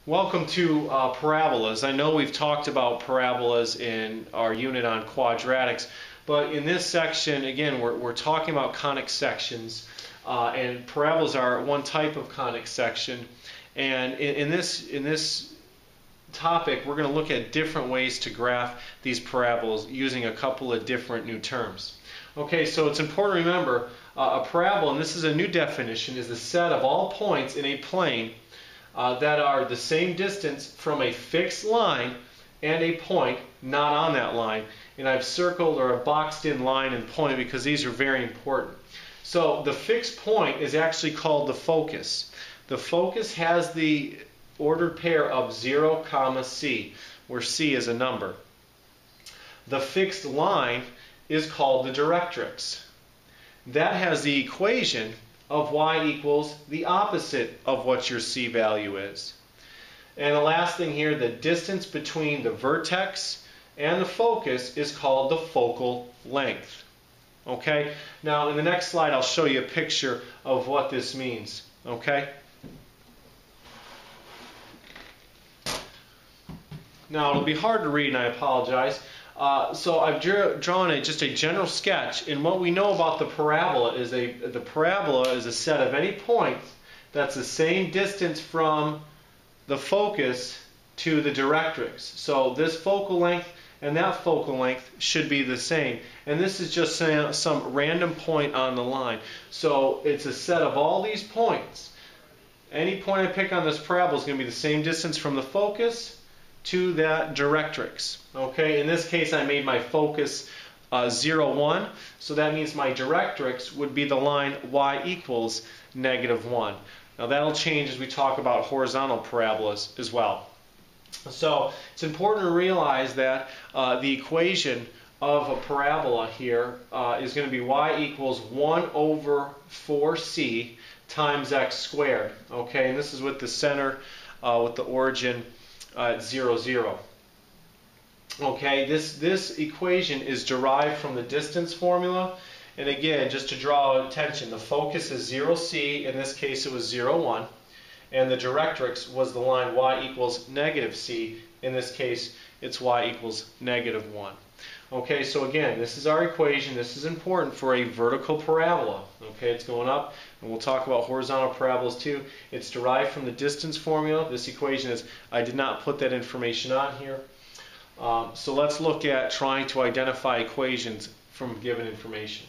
Welcome to parabolas. I know we've talked about parabolas in our unit on quadratics, but in this section, again, we're talking about conic sections, and parabolas are one type of conic section. And in this topic, we're going to look at different ways to graph these parabolas using a couple of different new terms. Okay, so it's important to remember a parabola, and this is a new definition, is the set of all points in a plane that are the same distance from a fixed line and a point not on that line. And I've circled or I've boxed in line and point because these are very important. So the fixed point is actually called the focus. The focus has the ordered pair of 0, C, where C is a number. The fixed line is called the directrix. That has the equation of y equals the opposite of what your C value is. And the last thing here, the distance between the vertex and the focus is called the focal length. Okay? Now in the next slide I'll show you a picture of what this means. Okay? Now it'll be hard to read and I apologize. So I've drawn just a general sketch, and what we know about the parabola is the parabola is a set of any points that's the same distance from the focus to the directrix. So this focal length and that focal length should be the same, and this is just some random point on the line. So it's a set of all these points. Any point I pick on this parabola is going to be the same distance from the focus to that directrix. Okay, in this case I made my focus 0, 1, so that means my directrix would be the line y equals -1. Now that'll change as we talk about horizontal parabolas as well. So it's important to realize that the equation of a parabola here is going to be y equals 1 over 4c times x squared. Okay, and this is with the center, with the origin at 0, 0. Okay, this equation is derived from the distance formula, and again, just to draw attention, the focus is 0c, in this case it was 0, 1, and the directrix was the line y equals -c, in this case it's y equals -1. Okay, so again, this is our equation. This is important for a vertical parabola. Okay, it's going up, and we'll talk about horizontal parabolas too. It's derived from the distance formula. This equation is, I did not put that information on here. So let's look at trying to identify equations from given information.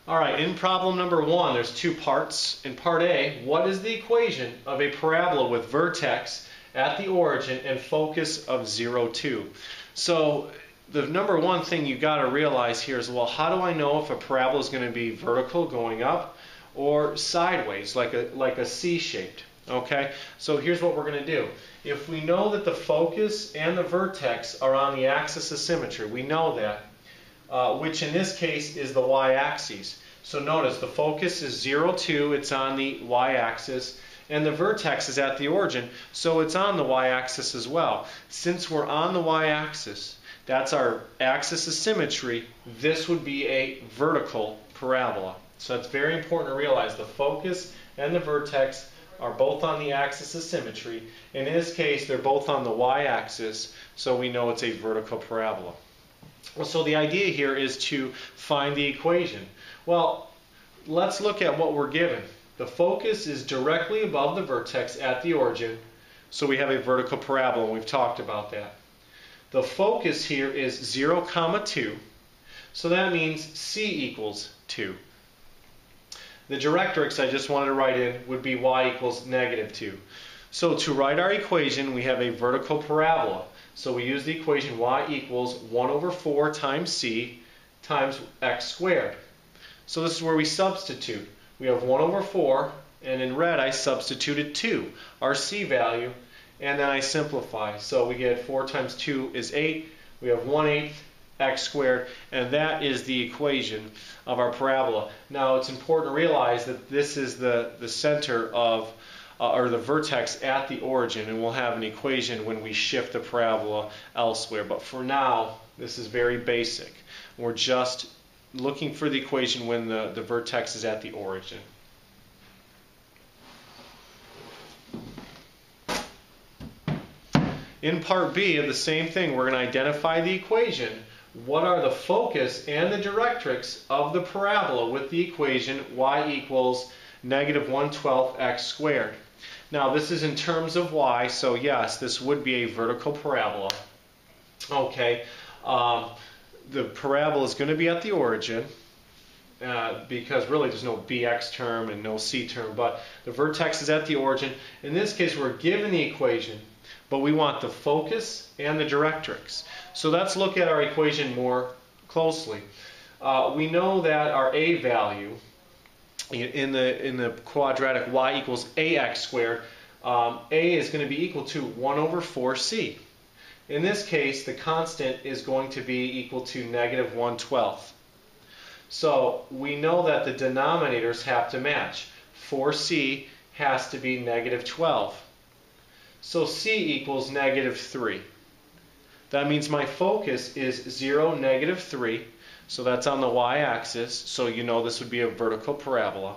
Alright, in problem number 1, there's two parts. In part A, what is the equation of a parabola with vertex at the origin and focus of 0, 2? So the number one thing you got to realize here is, well, how do I know if a parabola is going to be vertical going up or sideways like a C-shaped? Okay, so here's what we're going to do. If we know that the focus and the vertex are on the axis of symmetry, we know that, which in this case is the y-axis. So notice the focus is 0, 2, it's on the y-axis, and the vertex is at the origin, so it's on the y-axis as well. Since we're on the y-axis, that's our axis of symmetry, this would be a vertical parabola. So it's very important to realize the focus and the vertex are both on the axis of symmetry. In this case, they're both on the y-axis, so we know it's a vertical parabola. So the idea here is to find the equation. Well, let's look at what we're given. The focus is directly above the vertex at the origin, so we have a vertical parabola, and we've talked about that. The focus here is 0, 2, so that means C equals 2. The directrix I just wanted to write in would be y equals -2. So to write our equation, we have a vertical parabola. So we use the equation y equals 1 over 4 times c times x squared. So this is where we substitute. We have 1 over 4, and in red I substituted 2, our c value, and then I simplify. So we get 4 times 2 is 8. We have 1/8 x squared, and that is the equation of our parabola. Now it's important to realize that this is the center of or the vertex at the origin, and we'll have an equation when we shift the parabola elsewhere. But for now, this is very basic. We're just looking for the equation when the vertex is at the origin. In part B of the same thing, we're going to identify the equation. What are the focus and the directrix of the parabola with the equation y equals negative 1/12 x squared. Now this is in terms of y, so yes, this would be a vertical parabola. Okay, the parabola is going to be at the origin because really there's no bx term and no c term, but the vertex is at the origin. In this case, we're given the equation, but we want the focus and the directrix. So let's look at our equation more closely. We know that our a value in the quadratic y equals ax squared, a is going to be equal to 1 over 4c. In this case, the constant is going to be equal to negative 1/12. So we know that the denominators have to match. 4c has to be negative 12. So c equals negative 3. That means my focus is 0, negative 3. So that's on the y-axis. So you know this would be a vertical parabola.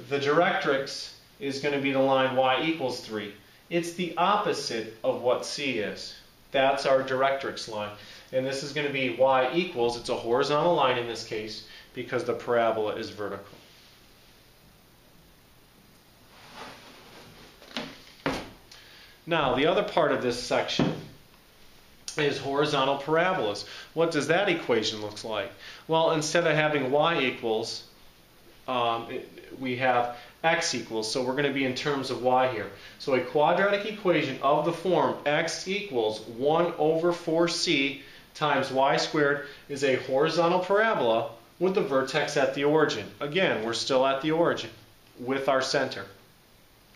The directrix is going to be the line y equals 3. It's the opposite of what c is. That's our directrix line. And this is going to be y equals, it's a horizontal line in this case, because the parabola is vertical. Now, the other part of this section is horizontal parabolas. What does that equation look like? Well, instead of having y equals, we have x equals, so we're going to be in terms of y here. So a quadratic equation of the form x equals 1 over 4c times y squared is a horizontal parabola with the vertex at the origin. Again, we're still at the origin with our center,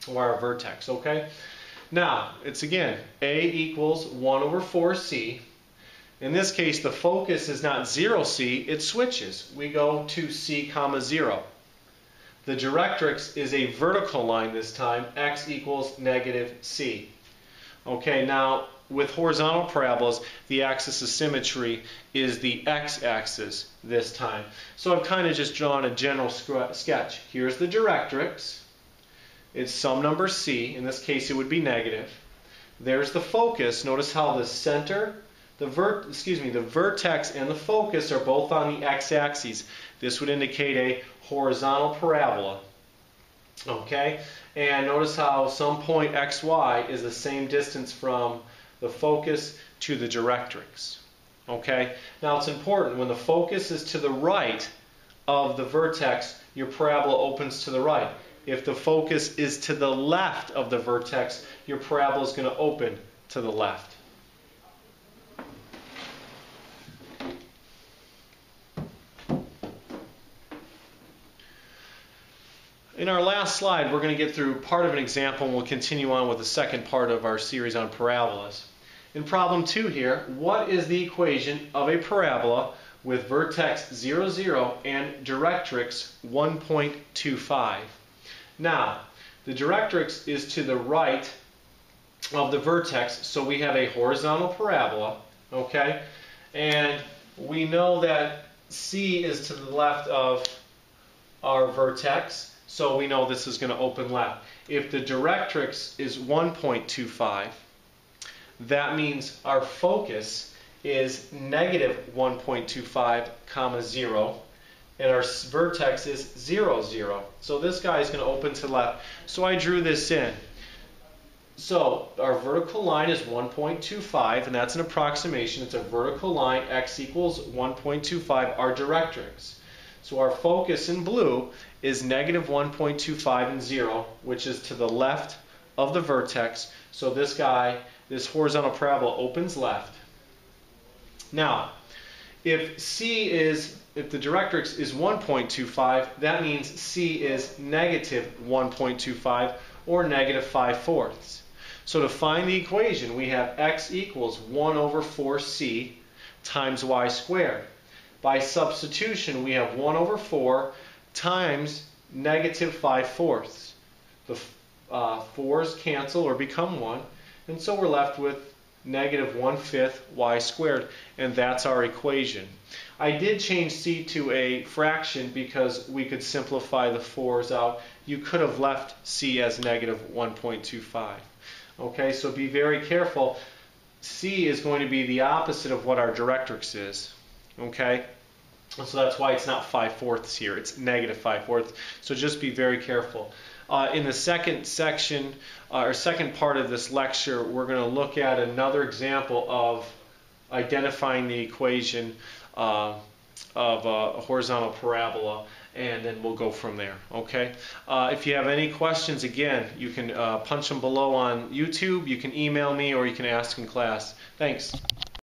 or our vertex, okay? Now, it's again, a equals 1 over 4c. In this case, the focus is not 0c, it switches. We go to c comma 0. The directrix is a vertical line this time, x equals negative c. Okay, now with horizontal parabolas, the axis of symmetry is the x-axis this time. So I've kind of just drawn a general sketch. Here's the directrix. It's some number c. In this case, it would be negative. There's the focus. Notice how the center, the vertex and the focus are both on the x-axis. This would indicate a horizontal parabola. Okay? And notice how some point xy is the same distance from the focus to the directrix. Okay? Now it's important, when the focus is to the right of the vertex, your parabola opens to the right. If the focus is to the left of the vertex, your parabola is going to open to the left. In our last slide, we're going to get through part of an example, and we'll continue on with the second part of our series on parabolas. In problem 2 here, what is the equation of a parabola with vertex 0, 0 and directrix 1.25? Now, the directrix is to the right of the vertex, so we have a horizontal parabola, okay? And we know that C is to the left of our vertex, so we know this is going to open left. If the directrix is 1.25, that means our focus is negative 1.25, comma 0. And our vertex is 0, 0. So this guy is going to open to the left. So I drew this in. So our vertical line is 1.25, and that's an approximation. It's a vertical line, x equals 1.25, our directrix. So our focus in blue is negative 1.25 and 0, which is to the left of the vertex. So this guy, this horizontal parabola, opens left. Now, if the directrix is 1.25, that means C is negative 1.25 or negative 5/4. So to find the equation, we have x equals 1 over 4c times y squared. By substitution, we have 1 over 4 times negative 5/4. The 4's cancel or become 1, and so we're left with negative 1/5 y squared, and that's our equation. I did change c to a fraction because we could simplify the 4's out. You could have left c as negative 1.25. Okay, so be very careful. C is going to be the opposite of what our directrix is. Okay, so that's why it's not 5/4 here. It's -5/4. So just be very careful. In the second section, or second part of this lecture, we're going to look at another example of identifying the equation of a horizontal parabola, and then we'll go from there. Okay. If you have any questions, again, you can punch them below on YouTube, you can email me, or you can ask in class. Thanks.